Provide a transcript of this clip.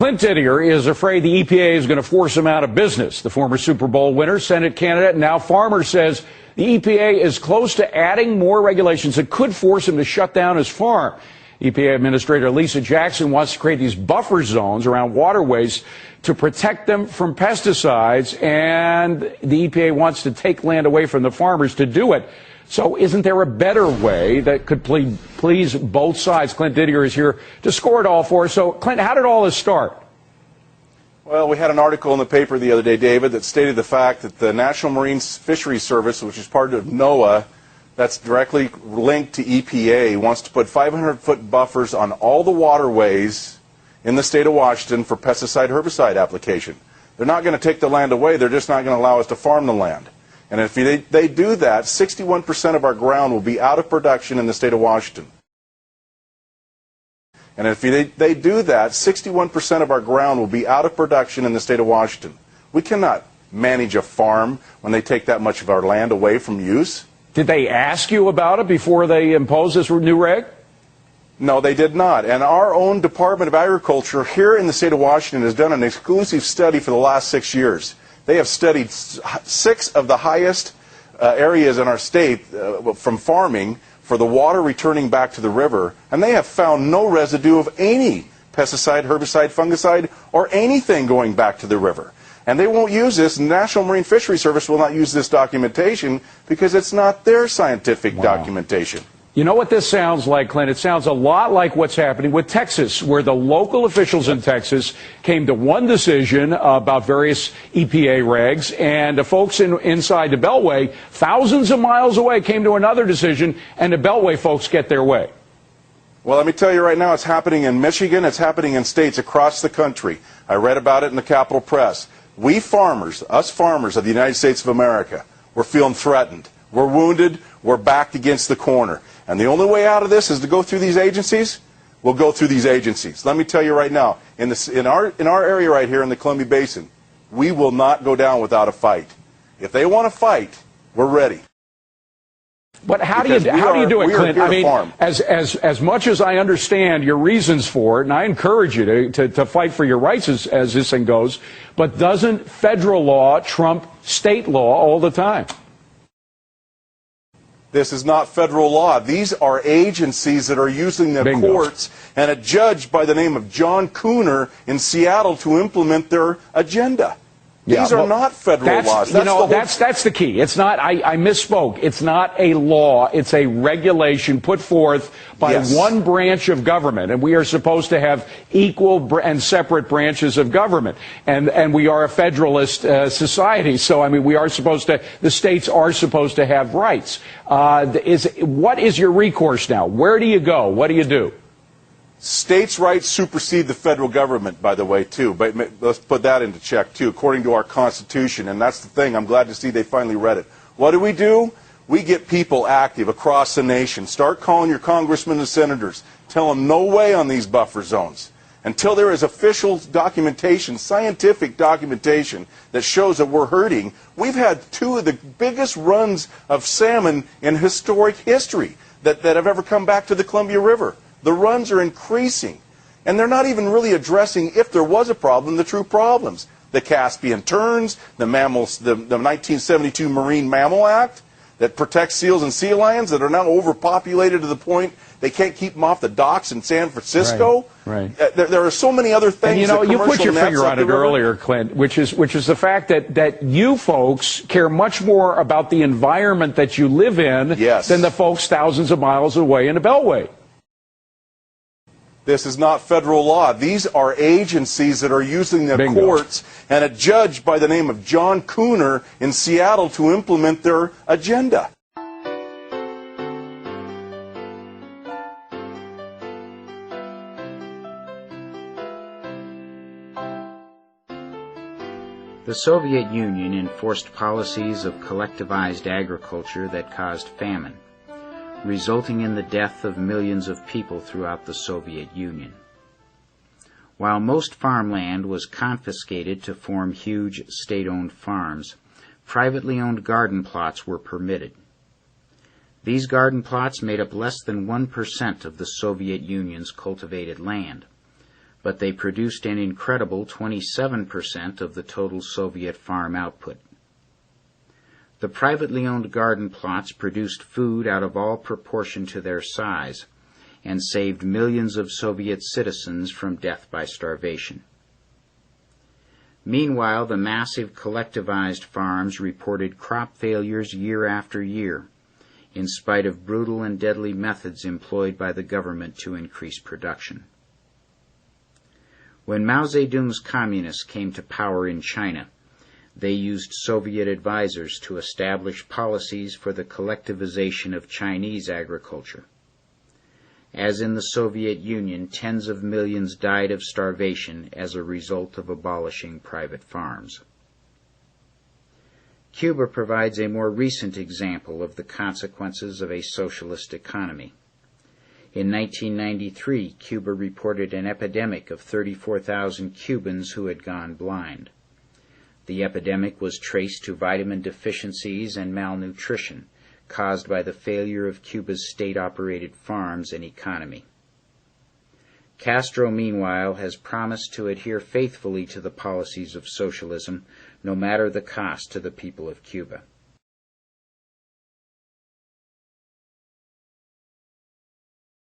Clint Didier is afraid the EPA is going to force him out of business. The former Super Bowl winner, Senate candidate, and now farmer, says the EPA is close to adding more regulations that could force him to shut down his farm. EPA Administrator Lisa Jackson wants to create these buffer zones around waterways to protect them from pesticides, and the EPA wants to take land away from the farmers to do it. So isn't there a better way that could please both sides? Clint Didier is here to score it all for us. So, Clint, how did all this start? Well, we had an article in the paper the other day, David, that stated the fact that the National Marine Fisheries Service, which is part of NOAA, that's directly linked to EPA, wants to put 500-foot buffers on all the waterways in the state of Washington for pesticide herbicide application. They're not going to take the land away. They're just not going to allow us to farm the land. And if they do that, 61% of our ground will be out of production in the state of Washington. And if they do that, 61% of our ground will be out of production in the state of Washington. We cannot manage a farm when they take that much of our land away from use. Did they ask you about it before they imposed this new reg? No, they did not. And our own Department of Agriculture here in the state of Washington has done an exclusive study for the last 6 years. They have studied 6 of the highest areas in our state from farming for the water returning back to the river, and they have found no residue of any pesticide, herbicide, fungicide, or anything going back to the river. And they won't use this. National Marine Fisheries Service will not use this documentation because it's not their scientific documentation. You know what this sounds like, Clint? It sounds a lot like what's happening with Texas, where the local officials in Texas came to one decision about various EPA regs, and the folks inside the Beltway, thousands of miles away, came to another decision, and the Beltway folks get their way. Well, let me tell you right now, it's happening in Michigan. It's happening in states across the country. I read about it in the Capitol Press. We farmers, us farmers of the United States of America, we're feeling threatened. We're wounded. We're backed against the corner. And the only way out of this is to go through these agencies. We'll go through these agencies. Let me tell you right now, in our area right here in the Columbia Basin, we will not go down without a fight. If they want to fight, we're ready. But how do you do it, Clint? I mean, as much as I understand your reasons for it, and I encourage you to fight for your rights as this thing goes, but doesn't federal law trump state law all the time? This is not federal law. These are agencies that are using the courts and a judge by the name of John Cooner in Seattle to implement their agenda. These are not federal laws. That's the key. It's not, I misspoke. It's not a law. It's a regulation put forth by one branch of government. And we are supposed to have equal and separate branches of government. And we are a federalist society. So, I mean, the states are supposed to have rights. What is your recourse now? Where do you go? What do you do? States' rights supersede the federal government, by the way, too. But let's put that into check, too, according to our Constitution. And that's the thing. I'm glad to see they finally read it. What do? We get people active across the nation. Start calling your congressmen and senators. Tell them no way on these buffer zones. Until there is official documentation, scientific documentation, that shows that we're hurting. We've had 2 of the biggest runs of salmon in historic history that have ever come back to the Columbia River. The runs are increasing, and they're not even really addressing, if there was a problem, the true problems. The Caspian terns, the mammals, the 1972 Marine Mammal Act that protects seals and sea lions that are now overpopulated to the point they can't keep them off the docks in San Francisco. Right. There are so many other things. And you put your finger on it earlier, Clint, which is the fact that you folks care much more about the environment that you live in than the folks thousands of miles away in the Beltway. This is not federal law. These are agencies that are using the courts and a judge by the name of John Cooner in Seattle to implement their agenda. The Soviet Union enforced policies of collectivized agriculture that caused famine, resulting in the death of millions of people throughout the Soviet Union. While most farmland was confiscated to form huge state-owned farms, privately owned garden plots were permitted. These garden plots made up less than 1% of the Soviet Union's cultivated land, but they produced an incredible 27% of the total Soviet farm output. The privately owned garden plots produced food out of all proportion to their size, and saved millions of Soviet citizens from death by starvation. Meanwhile, the massive collectivized farms reported crop failures year after year, in spite of brutal and deadly methods employed by the government to increase production. When Mao Zedong's communists came to power in China, they used Soviet advisors to establish policies for the collectivization of Chinese agriculture. As in the Soviet Union, tens of millions died of starvation as a result of abolishing private farms. Cuba provides a more recent example of the consequences of a socialist economy. In 1993, Cuba reported an epidemic of 34,000 Cubans who had gone blind. The epidemic was traced to vitamin deficiencies and malnutrition, caused by the failure of Cuba's state-operated farms and economy. Castro, meanwhile, has promised to adhere faithfully to the policies of socialism, no matter the cost to the people of Cuba.